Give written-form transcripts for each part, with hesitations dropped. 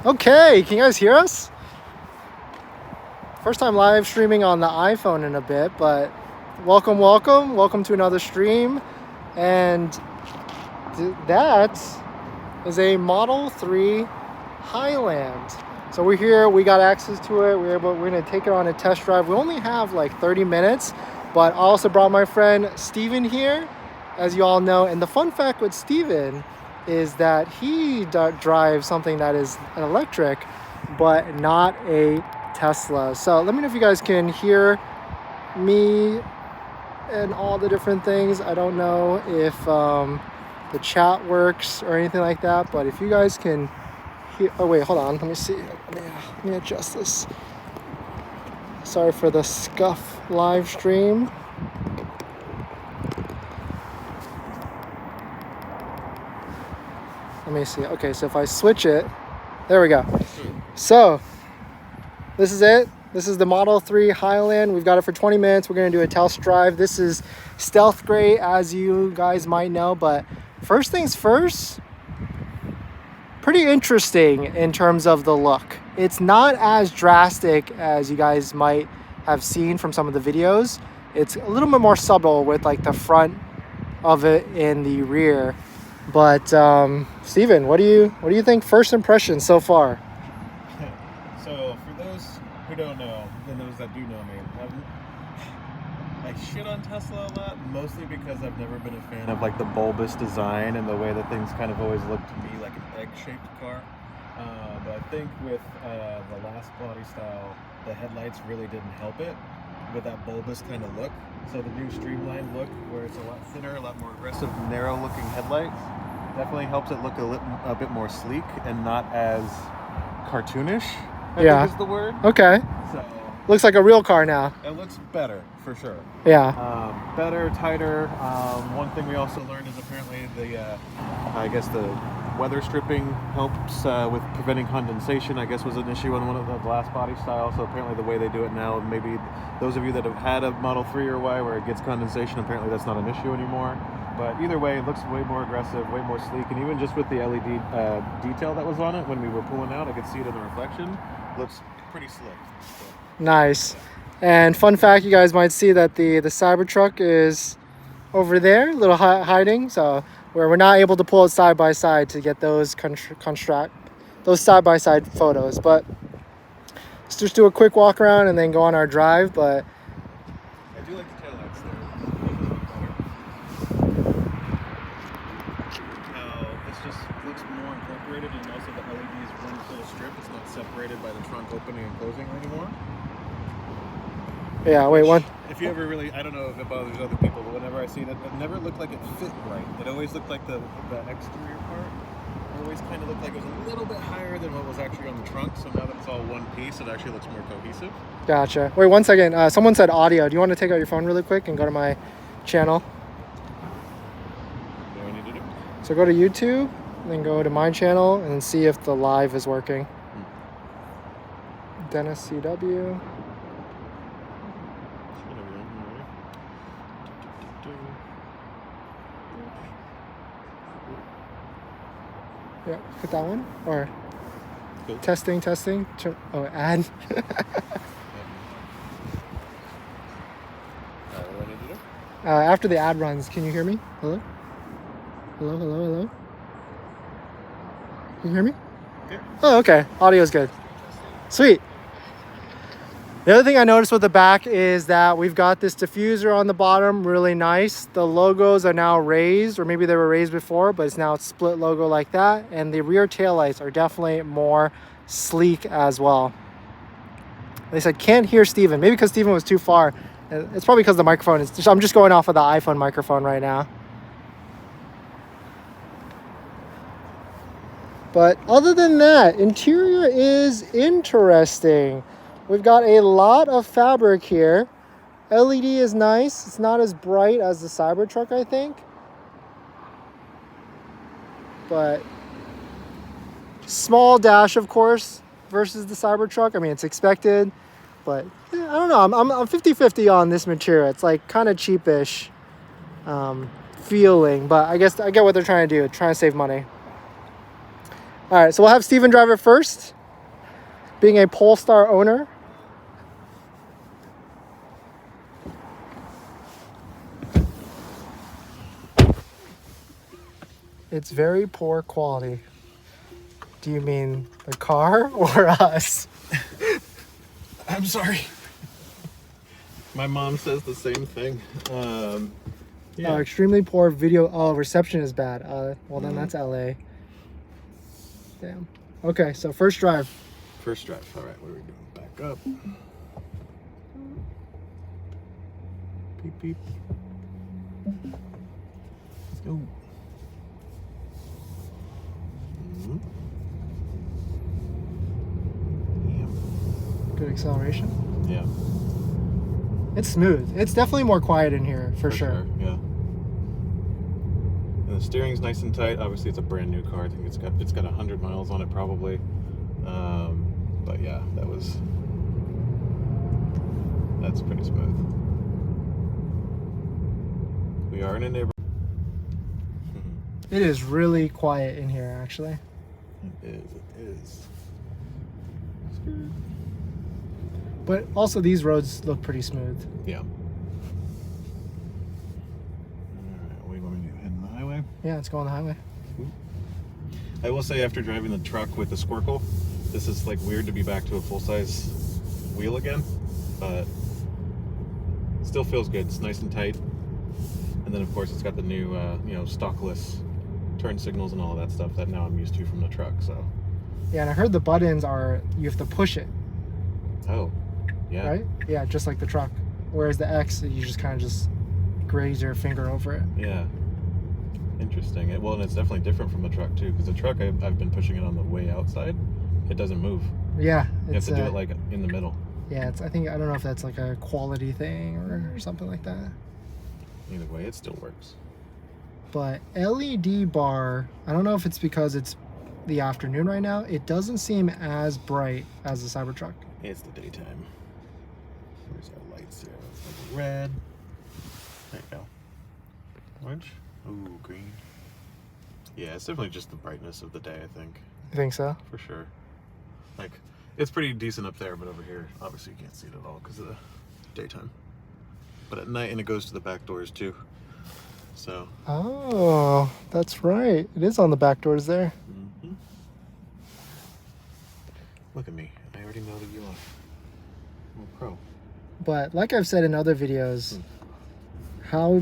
Okay, can you guys hear us? First time live streaming on the iPhone in a bit, but welcome to another stream. And that is a Model 3 Highland. So we're here, we got access to it, we're gonna take it on a test drive. We only have like 30 minutes, but I also brought my friend Steven here, as you all know. And the fun fact with Steven is that he drives something that is an electric, but not a Tesla. So let me know if you guys can hear me and all the different things. I don't know if the chat works or anything like that, but if you guys can hear, oh wait, hold on, let me see. Let me adjust this. Sorry for the scuff live stream. Let me see. Okay, so if I switch it, there we go. So this is it. This is the Model 3 Highland. We've got it for 20 minutes. We're going to do a test drive. This is stealth gray, as you guys might know. But first things first, pretty interesting in terms of the look. It's not as drastic as you guys might have seen from some of the videos. It's a little bit more subtle with like the front of it and the rear. But Steven, what do you think? First impression so far? So for those who don't know, and those that do know me, I shit on Tesla a lot, mostly because I've never been a fan of like the bulbous design and the way that things kind of always look to me like an egg-shaped car. But I think with the last body style, the headlights really didn't help it with that bulbous kind of look. So the new streamlined look, where it's a lot thinner, a lot more aggressive, narrow-looking headlights, definitely helps it look a bit more sleek and not as cartoonish, I think is the word. Okay. So looks like a real car now. it looks better, for sure. Yeah. Better, tighter. One thing we also learned is apparently I guess the weather stripping helps with preventing condensation, I guess was an issue on one of the last body styles. So apparently the way they do it now, maybe those of you that have had a Model 3 or Y where it gets condensation, apparently that's not an issue anymore. But either way, it looks way more aggressive, way more sleek, and even just with the LED detail that was on it when we were pulling out, I could see it in the reflection. Looks pretty slick. So. Nice. And fun fact, you guys might see that the Cybertruck is over there, a little hiding, so where we're not able to pull it side by side to get those those side by side photos. But let's just do a quick walk around and then go on our drive. But I do like the taillights there. This just looks more incorporated, and also the LED is one full strip. It's not separated by the trunk opening and closing anymore. yeah, wait, one. If you ever really, I don't know if it bothers other people, but whenever I see it, it never looked like it fit right. It always looked like the exterior part always kind of looked like it was a little bit higher than what was actually on the trunk. So now that it's all one piece, it actually looks more cohesive. Gotcha. Wait, 1 second. Someone said audio. Do you want to take out your phone really quick and go to my channel? What do I need to do? So go to YouTube, and then go to my channel, and then see if the live is working. DennisCW. Yeah, hit that one. Or Cool. testing. Oh, ad. What do I need to do? After the ad runs, can you hear me? Hello? Hello? Can you hear me? Yeah. Oh, okay. Audio's good. Sweet. The other thing I noticed with the back is that we've got this diffuser on the bottom, really nice. The logos are now raised, or maybe they were raised before, but it's now a split logo like that. And the rear taillights are definitely more sleek as well. They said, can't hear Steven. Maybe because Steven was too far. It's probably because the microphone is, I'm just going off of the iPhone microphone right now. But other than that, interior is interesting. We've got a lot of fabric here. LED is nice. It's not as bright as the Cybertruck, I think. But small dash, of course, versus the Cybertruck. I mean, it's expected. But yeah, I don't know. I'm 50-50 on this material. It's like kind of cheapish feeling. But I guess I get what they're trying to do. Trying to save money. All right, so we'll have Steven drive it first, being a Polestar owner. It's very poor quality. Do you mean the car or us? I'm sorry. My mom says the same thing. Yeah. Extremely poor video. Oh, reception is bad. Well, then that's LA. Damn. Okay, so first drive. First drive. All right, what are we doing? Back up. Beep, beep. Let's go. Good acceleration. Yeah. It's smooth. It's definitely more quiet in here, for sure. Yeah. And the steering's nice and tight. Obviously, it's a brand new car. I think it's got 100 miles on it probably. But yeah, that's pretty smooth. We are in a neighborhood. It is really quiet in here, actually. It is. But also these roads look pretty smooth. Yeah. All right, we want to head on the highway? Yeah, let's go on the highway. I will say, after driving the truck with the Squircle, this is like weird to be back to a full-size wheel again, but still feels good. It's nice and tight. And then of course it's got the new, stockless turn signals and all of that stuff that now I'm used to from the truck. So. Yeah, and I heard the buttons are, you have to push it. Oh, yeah. Right? Yeah, just like the truck. Whereas the X, you just kind of just graze your finger over it. Yeah. Interesting. Well, and it's definitely different from the truck too, because the truck, I've been pushing it on the way outside. It doesn't move. Yeah. You have to do it like in the middle. Yeah, I don't know if that's like a quality thing or something like that. Either way, it still works. But LED bar, I don't know if it's because it's the afternoon right now. It doesn't seem as bright as the Cybertruck. It's the daytime. Where's our lights here? Let's make it red. There you go. Orange? Ooh, green. Yeah, it's definitely just the brightness of the day, I think. You think so? For sure. Like, it's pretty decent up there, but over here, obviously you can't see it at all because of the daytime. But at night, and it goes to the back doors too. So. Oh, that's right. It is on the back doors there. Mm-hmm. Look at me. I already know that you are. I'm a pro. But like I've said in other videos,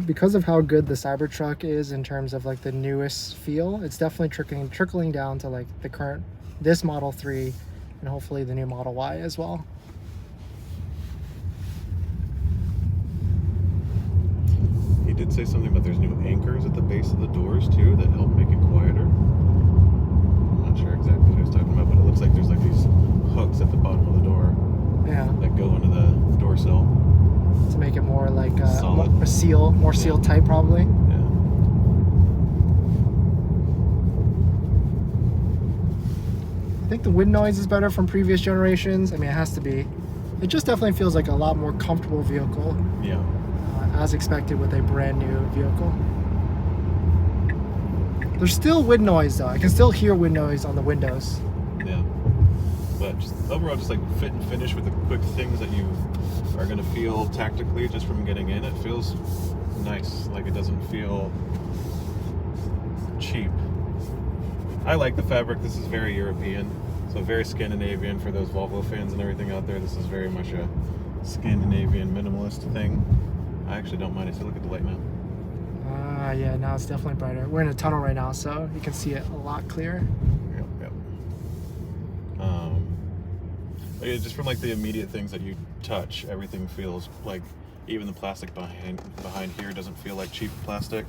because of how good the Cybertruck is in terms of like the newest feel, it's definitely trickling down to like this Model 3 and hopefully the new Model Y as well. He did say something about there's new anchors at the base of the doors too that help make it quieter. I'm not sure exactly what he was talking about, but it looks like there's like these hooks at the bottom of the door. Yeah. That go into the door sill. To make it more like solid. More seal type probably. Yeah. I think the wind noise is better from previous generations. I mean, it has to be. It just definitely feels like a lot more comfortable vehicle. Yeah. As expected with a brand new vehicle. There's still wind noise though. I can still hear wind noise on the windows. Yeah. But just overall, just like fit and finish with the quick things that you are going to feel tactically just from getting in. It feels nice. Like it doesn't feel cheap. I like the fabric. This is very European. So very Scandinavian for those Volvo fans and everything out there. This is very much a Scandinavian minimalist thing. I actually don't mind it. So look at the light now. Yeah, now it's definitely brighter. We're in a tunnel right now, so you can see it a lot clearer. Yep. But yeah, just from like the immediate things that you touch, everything feels like, even the plastic behind here doesn't feel like cheap plastic.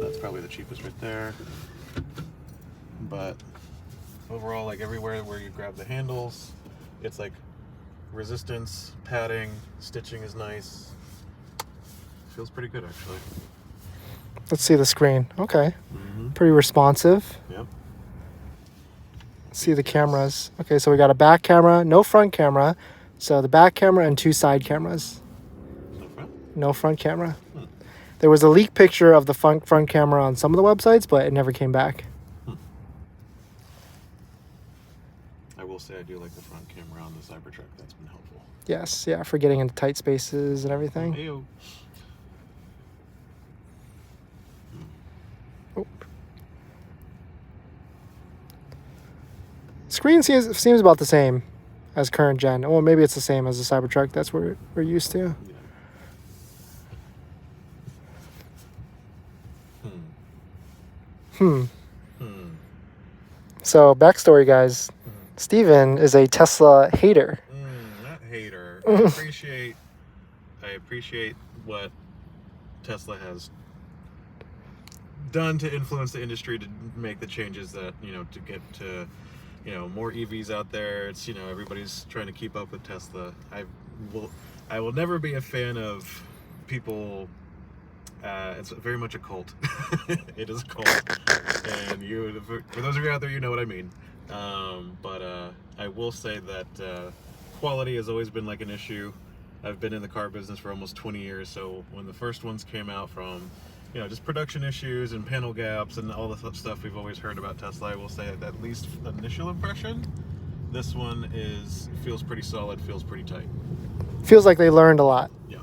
That's probably the cheapest right there. But overall, like everywhere where you grab the handles, it's like resistance, padding, stitching is nice. Feels pretty good actually. Let's see the screen. Okay. Mm-hmm. Pretty responsive. Yep. Let's see the cameras. Okay, so we got a back camera, no front camera. So the back camera and 2 side cameras. No front? No front camera. There was a leaked picture of the front camera on some of the websites, but it never came back. I will say I do like the front camera on the Cybertruck. That's been helpful. Yes, yeah, for getting into tight spaces and everything. Ew. Oh. Screen seems about the same as current gen. Well, maybe it's the same as the Cybertruck. That's what we're used to. Yeah. So, backstory, guys. Steven is a Tesla hater. Not hater. I appreciate what Tesla has done to influence the industry to make the changes that, to get to, more EVs out there. It's, everybody's trying to keep up with Tesla. I will never be a fan of people. It's very much a cult. It is a cult, and for those of you out there, you know what I mean. But I will say that quality has always been like an issue. I've been in the car business for almost 20 years, so when the first ones came out from, just production issues and panel gaps and all the stuff we've always heard about Tesla, I will say that at least initial impression, this one feels pretty solid, feels pretty tight. Feels like they learned a lot. Yeah.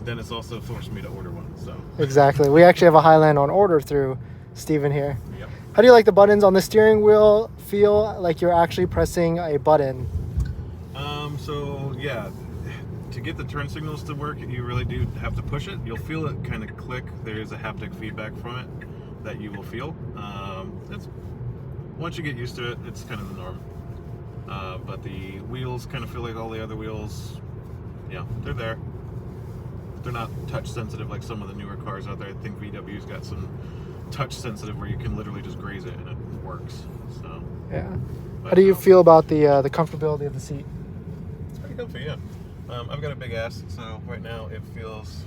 Dennis also forced me to order one, so. Exactly. We actually have a Highland on order through Steven here. Yep. How do you like the buttons on the steering wheel? Feel like you're actually pressing a button? So yeah, to get the turn signals to work, you really do have to push it. You'll feel it kind of click. There is a haptic feedback from it that you will feel. Once you get used to it, it's kind of the norm. But the wheels kind of feel like all the other wheels. Yeah, they're there. They're not touch sensitive like some of the newer cars out there. I think VW's got some touch sensitive where you can literally just graze it and it works. So yeah. How do you feel about the comfortability of the seat? It's pretty comfy, yeah. I've got a big ass, so right now it feels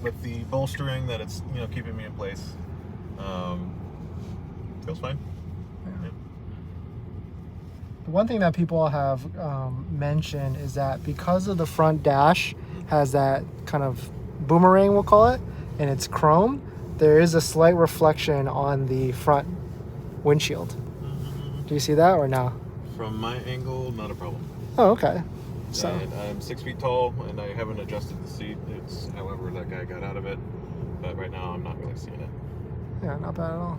with the bolstering that it's keeping me in place. Feels fine. Yeah. The one thing that people have mentioned is that because of the front dash has that kind of boomerang, we'll call it, and it's chrome, there is a slight reflection on the front windshield. Do you see that or no? From my angle, not a problem. Oh, okay. So and I'm 6 feet tall, and I haven't adjusted the seat. It's however that guy got out of it, but right now I'm not really seeing it. Yeah, not bad at all.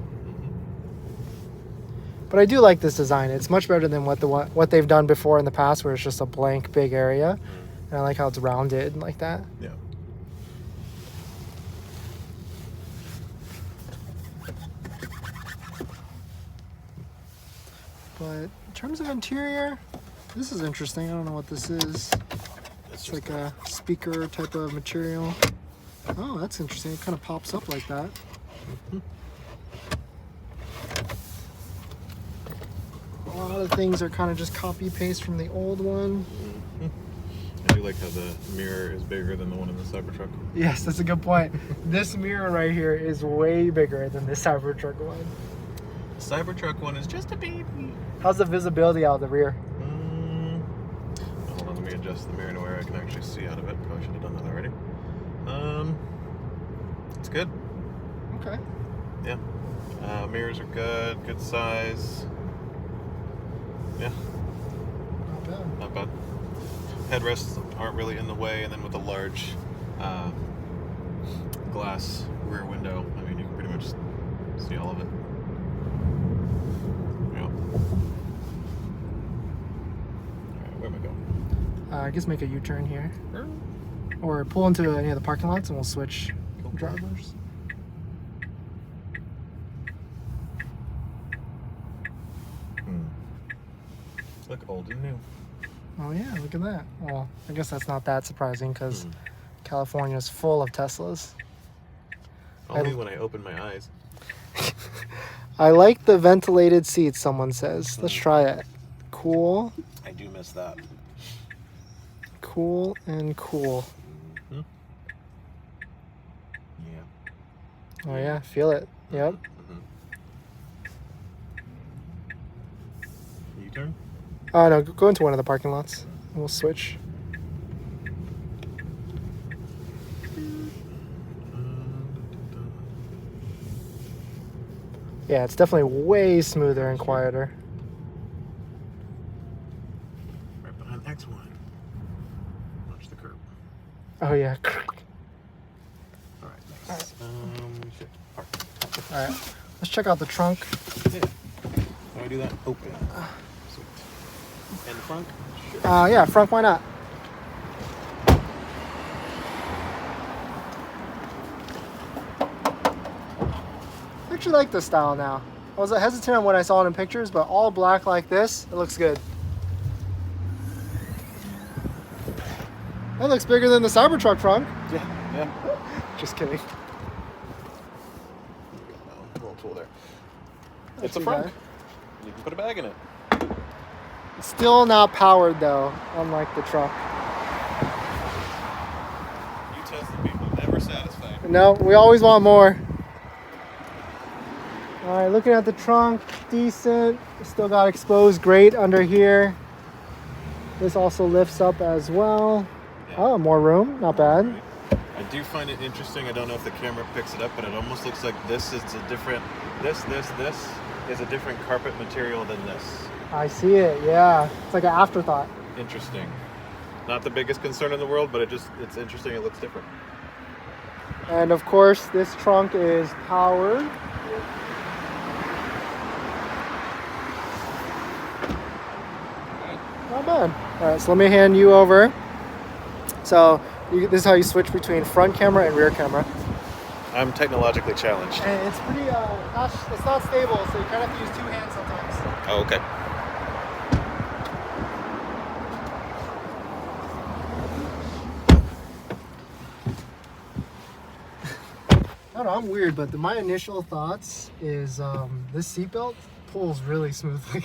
But I do like this design. It's much better than what they've done before in the past, where it's just a blank big area. And I like how it's rounded like that. Yeah. But in terms of interior, this is interesting. I don't know what this is. It's like a speaker type of material. Oh, that's interesting. It kind of pops up like that. A lot of things are kind of just copy paste from the old one. I do like how the mirror is bigger than the one in the Cybertruck. Yes, that's a good point. This mirror right here is way bigger than the Cybertruck one. The Cybertruck one is just a baby. How's the visibility out of the rear? Hold on, let me adjust the mirror to where I can actually see out of it. Probably should have done that already. It's good. Okay. Yeah. Mirrors are good size. Yeah. Not bad. Not bad. Headrests aren't really in the way, and then with a large glass rear window, I mean, you can pretty much see all of it. Yeah. Alright, where am I going? I guess make a U-turn here. Or pull into any of the parking lots and we'll switch drivers. Look old and new. Oh yeah, look at that. Well, I guess that's not that surprising because California is full of Teslas. Only when I open my eyes. I like the ventilated seats, someone says. Let's try it. Cool. I do miss that. Cool and cool. Yeah. Oh yeah, feel it. Yep. U-turn? Oh no, go into one of the parking lots. We'll switch. Yeah, it's definitely way smoother and quieter. Right behind X1. Watch the curb. Oh yeah. All right, nice. Shit. Park. All right, let's check out the trunk. Yeah. How do I do that? Open. Sweet. And the front? Sure. Yeah, front. Why not? I actually like this style now. I was hesitant on when I saw it in pictures, but all black like this, it looks good. That looks bigger than the Cybertruck trunk. Yeah. Just kidding. A little tool there. Not It's a too front. bad. You can put a bag in it. It's still not powered though, unlike the truck. You tested people, never satisfied. No, we always want more. All right, looking at the trunk, decent. Still got exposed grate under here. This also lifts up as well. Yeah. Oh, more room, not bad. I do find it interesting. I don't know if the camera picks it up, but it almost looks like this is a different. This is a different carpet material than this. I see it, yeah. It's like an afterthought. Interesting. Not the biggest concern in the world, but it's interesting. It looks different. And of course, this trunk is powered. Not bad. All right, so let me hand you over. So this is how you switch between front camera and rear camera. I'm technologically challenged. And it's pretty, it's not stable, so you kind of have to use 2 hands sometimes. Oh, okay. I don't know, I'm weird, but my initial thoughts is this seatbelt pulls really smoothly.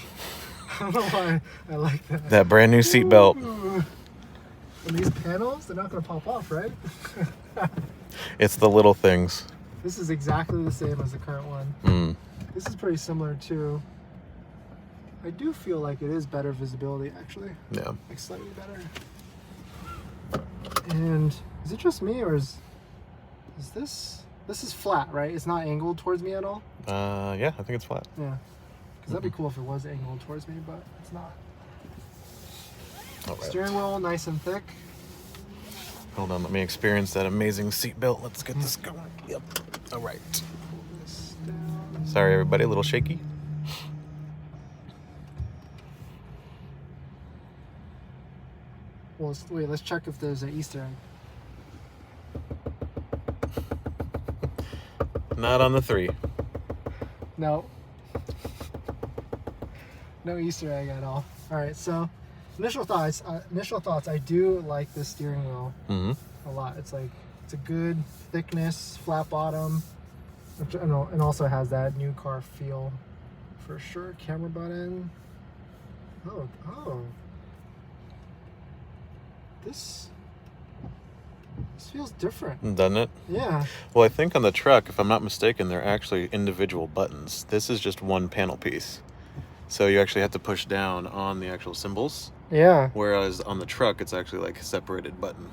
I don't know why I like that. That brand new seatbelt. And these panels, they're not going to pop off, right? It's the little things. This is exactly the same as the current one. Mm. This is pretty similar too. I do feel like it is better visibility, actually. Yeah. Like slightly better. And is it just me, or is this is flat, right? It's not angled towards me at all? Yeah, I think it's flat. Yeah. Because that'd be cool if it was angled towards me, but it's not. All right. Steering wheel, nice and thick. Hold on, let me experience that amazing seatbelt. Let's get this going. Yep. All right. Pull this down. Sorry, everybody, a little shaky. Well, wait, let's check if there's an Easter egg. Not on the 3. No. No Easter egg at all. All right, so initial thoughts. I do like this steering wheel a lot. It's a good thickness, flat bottom, and also has that new car feel for sure. Camera button. Oh. This feels different. Doesn't it? Yeah. Well, I think on the truck, if I'm not mistaken, they're actually individual buttons. This is just one panel piece. So you actually have to push down on the actual symbols. Yeah. Whereas on the truck, it's actually like a separated button.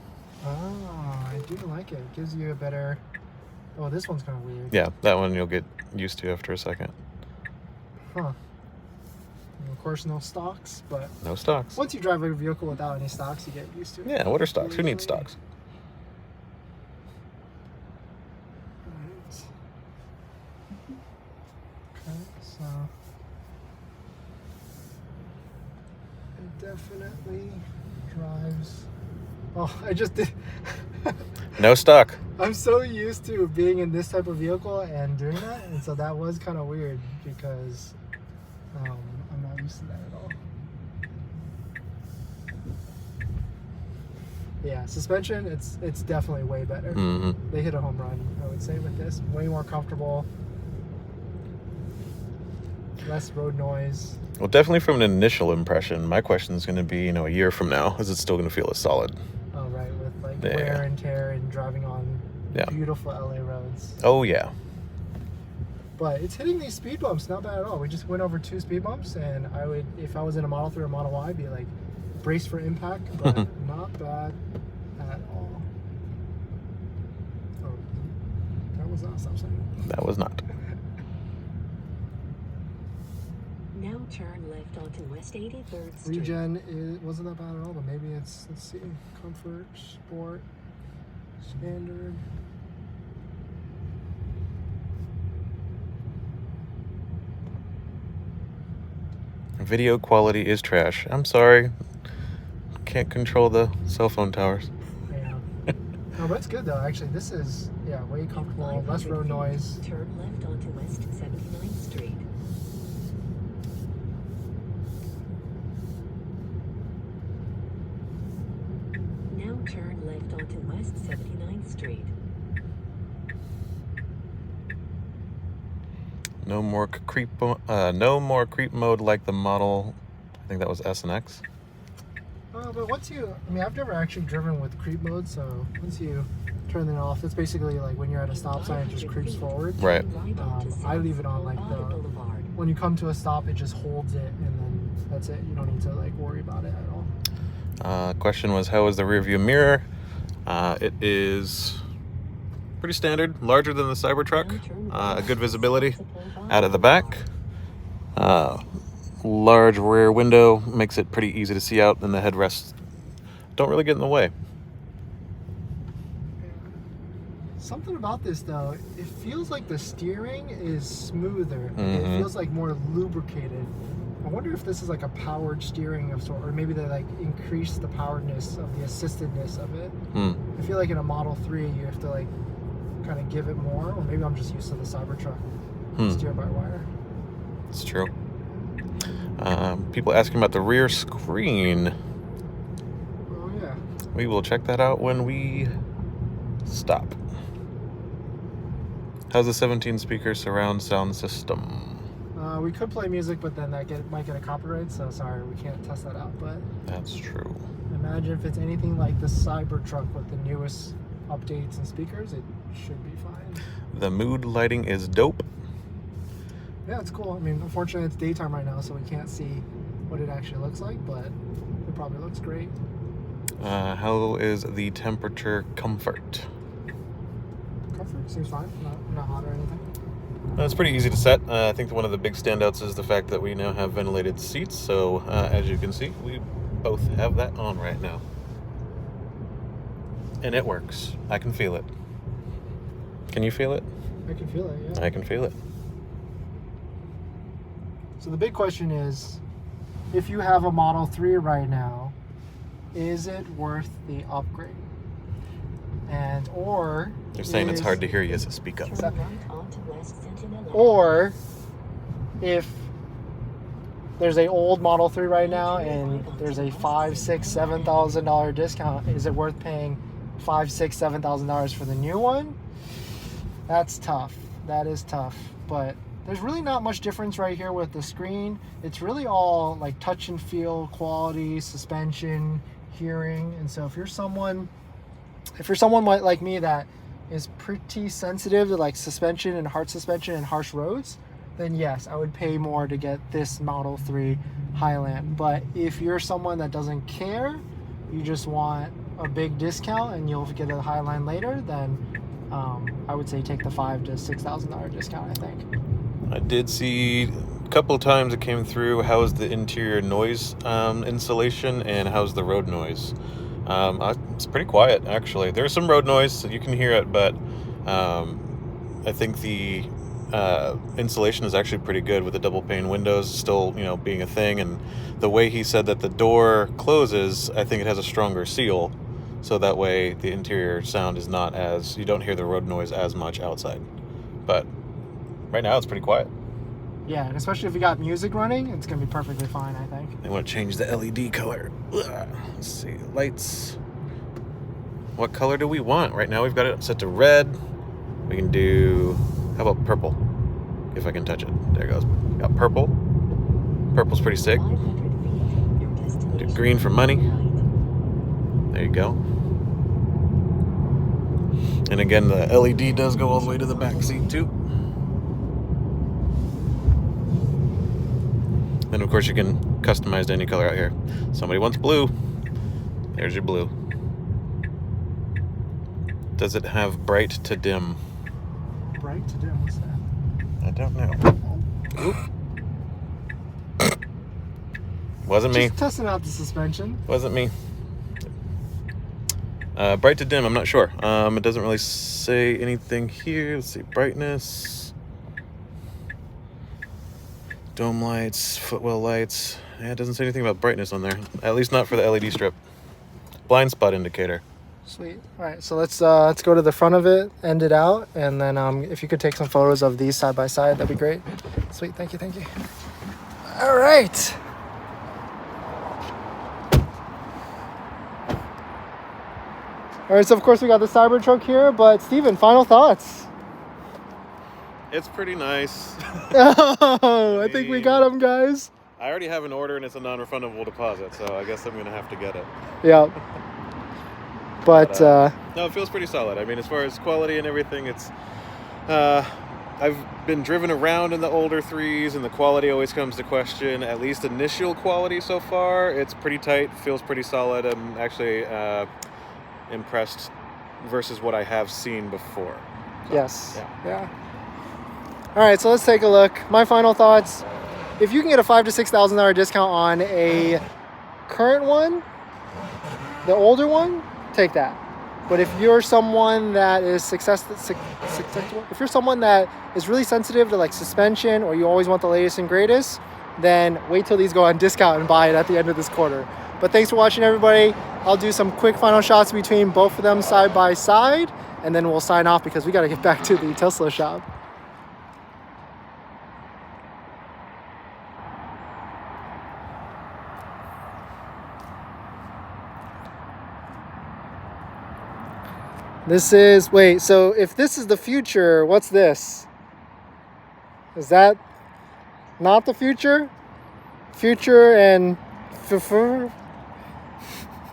Oh, I do like it. It gives you a better... Oh, this one's kind of weird. Yeah, that one you'll get used to after a second. Huh. And of course, no stocks, but... No stocks. Once you drive a vehicle without any stocks, you get used to it. Yeah, what are stocks? Who needs stocks? Right. Okay, so... It definitely drives... Oh, I just did... No stock. I'm so used to being in this type of vehicle and doing that, and so that was kind of weird because I'm not used to that at all. Yeah, suspension, it's definitely way better. Mm-hmm. They hit a home run, I would say, with this. Way more comfortable. Less road noise. Well, definitely from an initial impression, my question is going to be, a year from now, is it still going to feel as solid? Oh, right, with like Yeah. wear and tear and driving on beautiful LA roads. Oh, yeah. But it's hitting these speed bumps not bad at all. We just went over 2 speed bumps, and I would, if I was in a Model 3 or Model Y, be like, brace for impact, but not bad at all. Oh, that was not a stop sign. That was not. turn left onto West 83rd Street. Regen wasn't that bad at all, but maybe it's, let's see, comfort, sport, standard. Video quality is trash. I'm sorry. Can't control the cell phone towers. Yeah. No, but it's good though. Actually, this is, yeah, way comfortable. Less road noise. Turn left onto West 79th Street. Now turn left onto West 79th Street. No more creep. No more creep mode like the model. I think that was S and X. But once you, I mean, I've never actually driven with creep mode, so once you turn it off, it's basically like when you're at a stop sign, it just creeps forward. Right. I leave it on like when you come to a stop, it just holds it, and then that's it. You don't need to like worry about it at all. Question was, how is the rear view mirror? It is pretty standard, larger than the Cybertruck. Good visibility out of the back. Large rear window makes it pretty easy to see out, and the headrests don't really get in the way. Something about this though, it feels like the steering is smoother. Mm-hmm. It feels like more lubricated. I wonder if this is like a powered steering of sort, or maybe they like increase the poweredness of the assistedness of it. I feel like in a Model 3 you have to like kind of give it more, or maybe I'm just used to the Cybertruck steer by wire. It's true. People asking about the rear screen. Oh yeah. We will check that out when we stop. How's the 17 speaker surround sound system? We could play music, but then that might get a copyright, so sorry, we can't test that out. But That's true. imagine if it's anything like the Cybertruck with the newest updates and speakers, it should be fine. The mood lighting is dope. Yeah, it's cool. I mean, unfortunately, it's daytime right now, so we can't see what it actually looks like, but it probably looks great. How is the temperature comfort? Comfort seems fine. Not hot or anything. It's pretty easy to set. I think one of the big standouts is the fact that we now have ventilated seats. So as you can see, we both have that on right now. And it works. I can feel it. Can you feel it? I can feel it, yeah. I can feel it. So the big question is, if you have a Model 3 right now, is it worth the upgrade? Or They're saying it's hard to hear you, so speak up. Turn right onto West Sentinel. Or if there's a old Model 3 right now and there's a $5,000, $6,000, $7,000 discount, is it worth paying $5,000, $6,000, $7,000 for the new one? That's tough. That is tough. But there's really not much difference right here with the screen. It's really all like touch and feel, quality, suspension, hearing. And so if you're someone like me that is pretty sensitive to like suspension and hard suspension and harsh roads, then yes, I would pay more to get this Model 3 Highland. But if you're someone that doesn't care, you just want a big discount and you'll get a Highland later, then I would say take the $5,000 to $6,000 discount, I think. I did see a couple of times it came through. How's the interior noise insulation and how's the road noise? It's pretty quiet, actually. There's some road noise, so you can hear it, but I think the insulation is actually pretty good with the double pane windows still, being a thing. And the way he said that the door closes, I think it has a stronger seal, so that way the interior sound is not as, you don't hear the road noise as much outside. But right now it's pretty quiet. Yeah, and especially if you got music running, it's going to be perfectly fine, I think. They want to change the LED color. Ugh. Let's see, lights. What color do we want? Right now we've got it set to red. We can do, how about purple? If I can touch it. There it goes. Got purple. Purple's pretty sick. 500 feet, your destination. Do green for money. There you go. And again, the LED does go all the way to the back seat too. Then of course you can customize to any color out here. Somebody wants blue. There's your blue. Does it have bright to dim? Bright to dim, what's that? I don't know. Oop. Wasn't me. Just testing out the suspension. Wasn't me. Bright to dim, I'm not sure. It doesn't really say anything here. Let's see, brightness. Dome lights, footwell lights. Yeah, it doesn't say anything about brightness on there. At least not for the LED strip. Blind spot indicator. Sweet. All right, so let's go to the front of it, end it out, and then if you could take some photos of these side by side, that'd be great. Sweet, thank you. All right. All right, so of course we got the Cybertruck here, but Steven, final thoughts? It's pretty nice. Oh, I think we got him, guys. I already have an order and it's a non-refundable deposit, so I guess I'm gonna have to get it. Yeah. But no, it feels pretty solid. I mean, as far as quality and everything, it's I've been driven around in the older 3s and the quality always comes to question. At least initial quality so far, it's pretty tight, feels pretty solid. I'm actually impressed versus what I have seen before. So, yes. Yeah. All right, so let's take a look. My final thoughts. If you can get a $5,000 to $6,000 discount on a current one, the older one, take that. But if you're someone that is if you're someone that is really sensitive to like suspension, or you always want the latest and greatest, then wait till these go on discount and buy it at the end of this quarter. But thanks for watching, everybody. I'll do some quick final shots between both of them side by side, and then we'll sign off because we got to get back to the Tesla shop. This is, wait, so if this is the future, what's this? Is that not the future? Future and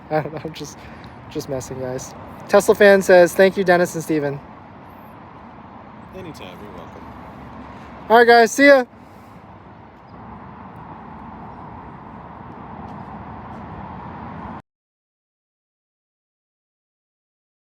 I don't know, just messing, guys. Tesla fan says, thank you, Dennis and Steven. Anytime, you're welcome. All right, guys, see ya.